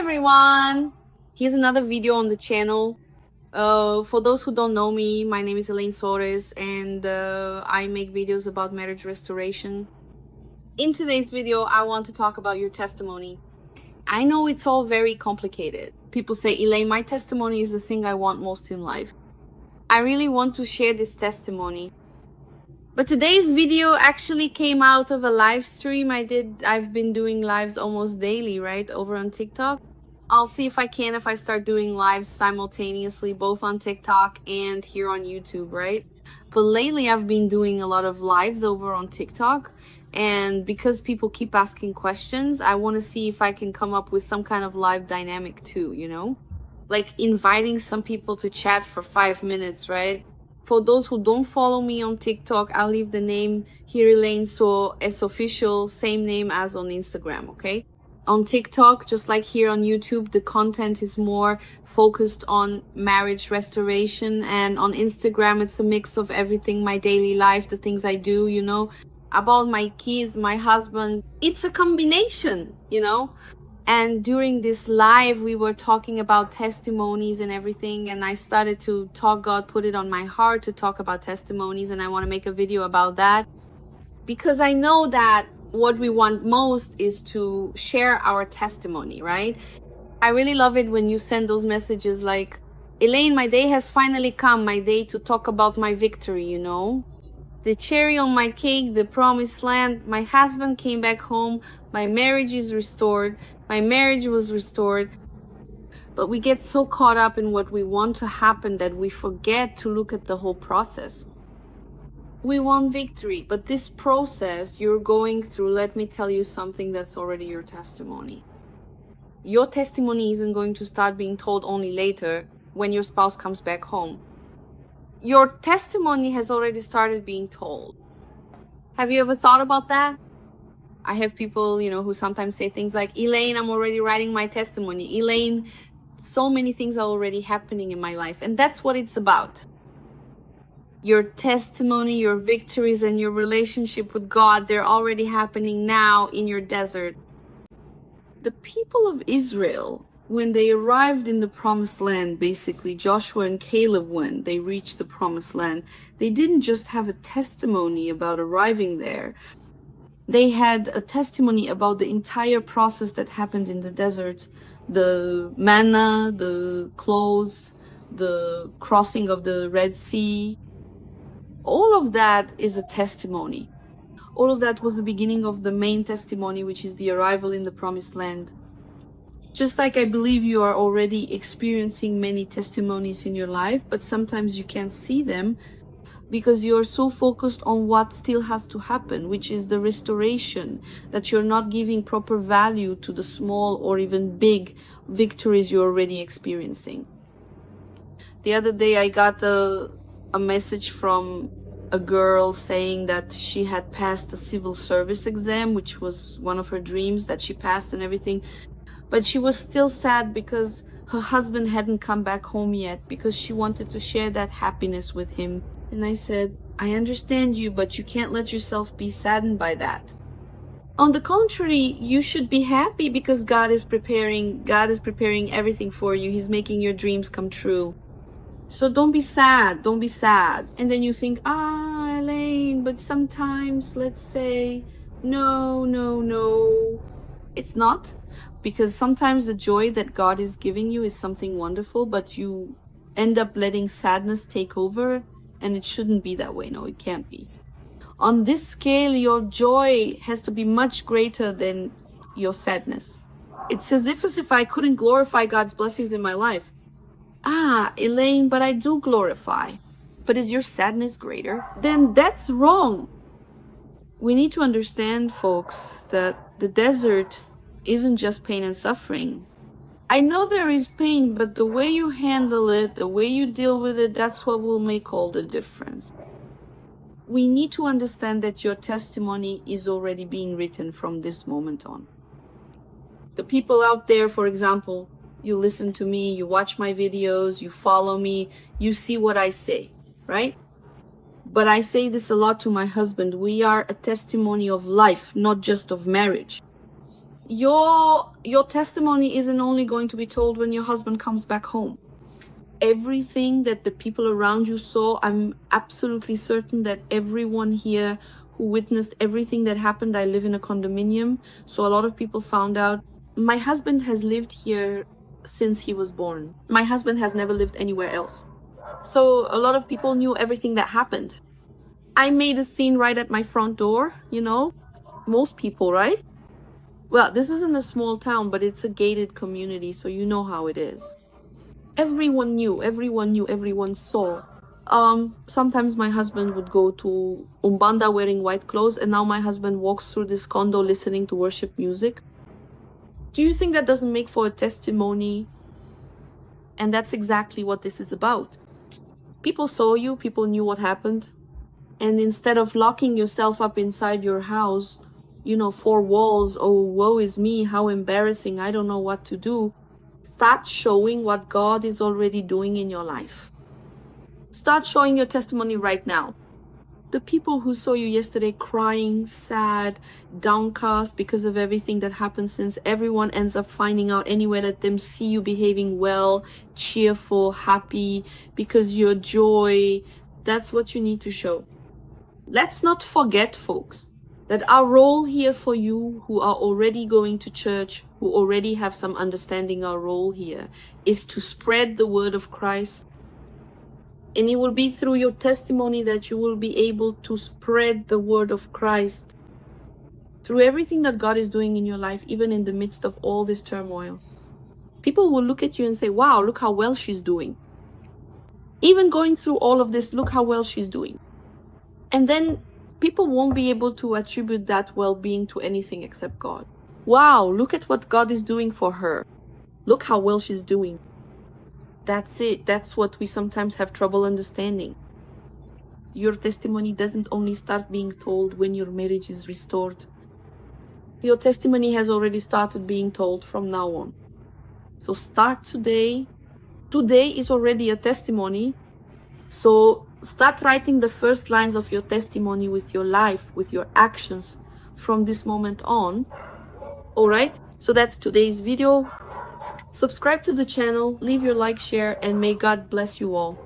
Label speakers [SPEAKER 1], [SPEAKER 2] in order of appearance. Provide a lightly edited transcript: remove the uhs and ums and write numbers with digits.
[SPEAKER 1] everyone! Here's another video on the channel. For those who don't know me, my name is Elaine Soares and I make videos about marriage restoration. In today's video, I want to talk about your testimony. I know it's all very complicated. People say, Elaine, my testimony is the thing I want most in life. I really want to share this testimony. But today's video actually came out of a live stream I've been doing lives almost daily, right, over on TikTok. I'll see if I start doing lives simultaneously, both on TikTok and here on YouTube, right? But lately I've been doing a lot of lives over on TikTok, and because people keep asking questions, I want to see if I can come up with some kind of live dynamic too, you know? Like inviting some people to chat for 5 minutes, right? For those who don't follow me on TikTok, I'll leave the name here, Elaine So as official, same name as on Instagram, okay? On TikTok, just like here on YouTube, the content is more focused on marriage restoration, and on Instagram, it's a mix of everything, my daily life, the things I do, you know, about my kids, my husband. It's a combination, you know? And during this live, we were talking about testimonies and everything, and I started to talk, God put it on my heart to talk about testimonies, and I want to make a video about that because I know that what we want most is to share our testimony, right? I really love it when you send those messages like, Elaine, my day has finally come, my day to talk about my victory, you know? The cherry on my cake, the promised land, my husband came back home, my marriage is restored, my marriage was restored. But we get so caught up in what we want to happen that we forget to look at the whole process. We want victory, but this process you're going through, let me tell you something that's already your testimony. Your testimony isn't going to start being told only later when your spouse comes back home. Your testimony has already started being told. Have you ever thought about that? I have people, you know, who sometimes say things like, Elaine, I'm already writing my testimony. Elaine, so many things are already happening in my life. And that's what it's about. Your testimony, your victories, and your relationship with God, they're already happening now in your desert. The people of Israel, when they arrived in the promised land, basically Joshua and Caleb, when they reached the promised land, they didn't just have a testimony about arriving there. They had a testimony about the entire process that happened in the desert. The manna, the clothes, the crossing of the Red Sea. All of that is a testimony. All of that was the beginning of the main testimony, which is the arrival in the promised land. Just like I believe you are already experiencing many testimonies in your life, but sometimes you can't see them because you're so focused on what still has to happen, which is the restoration, that you're not giving proper value to the small or even big victories you're already experiencing. The other day I got a message from a girl saying that she had passed a civil service exam, which was one of her dreams, that she passed and everything. But she was still sad because her husband hadn't come back home yet, because she wanted to share that happiness with him. And I said, I understand you, but you can't let yourself be saddened by that. On the contrary, you should be happy because God is preparing everything for you. He's making your dreams come true. So don't be sad, don't be sad. And then you think, Elaine, but sometimes, let's say, no. It's not. Because sometimes the joy that God is giving you is something wonderful, but you end up letting sadness take over, and it shouldn't be that way. No, it can't be. On this scale, your joy has to be much greater than your sadness. It's as if I couldn't glorify God's blessings in my life. Elaine, but I do glorify. But is your sadness greater? Then that's wrong. We need to understand, folks, that the desert isn't just pain and suffering. I know there is pain, but the way you handle it, the way you deal with it, that's what will make all the difference. We need to understand that your testimony is already being written from this moment on. The people out there, for example, you listen to me, you watch my videos, you follow me, you see what I say, right? But I say this a lot to my husband. We are a testimony of life, not just of marriage. Your testimony isn't only going to be told when your husband comes back home. Everything that the people around you saw, I'm absolutely certain that everyone here who witnessed everything that happened, I live in a condominium, so a lot of people found out. My husband has lived here since he was born. My husband has never lived anywhere else. So a lot of people knew everything that happened. I made a scene right at my front door, you know, most people, right? Well, this isn't a small town, but it's a gated community, so you know how it is. Everyone knew, everyone saw. Sometimes my husband would go to Umbanda wearing white clothes, and now my husband walks through this condo listening to worship music. Do you think that doesn't make for a testimony? And that's exactly what this is about. People saw you, people knew what happened. And instead of locking yourself up inside your house, you know, four walls, oh, woe is me, how embarrassing, I don't know what to do. Start showing what God is already doing in your life. Start showing your testimony right now. The people who saw you yesterday crying, sad, downcast because of everything that happened, since everyone ends up finding out anyway, let them see you behaving well, cheerful, happy, because your joy, that's what you need to show. Let's not forget, folks, that our role here for you who are already going to church, who already have some understanding our role here, is to spread the word of Christ. And it will be through your testimony that you will be able to spread the word of Christ through everything that God is doing in your life, even in the midst of all this turmoil. People will look at you and say, wow, look how well she's doing. Even going through all of this, look how well she's doing. And then people won't be able to attribute that well-being to anything except God. Wow, look at what God is doing for her. Look how well she's doing. That's it. That's what we sometimes have trouble understanding. Your testimony doesn't only start being told when your marriage is restored. Your testimony has already started being told from now on. So start today. Today is already a testimony. So start writing the first lines of your testimony with your life, with your actions from this moment on. All right? So that's today's video. Subscribe to the channel, leave your like, share, and may God bless you all.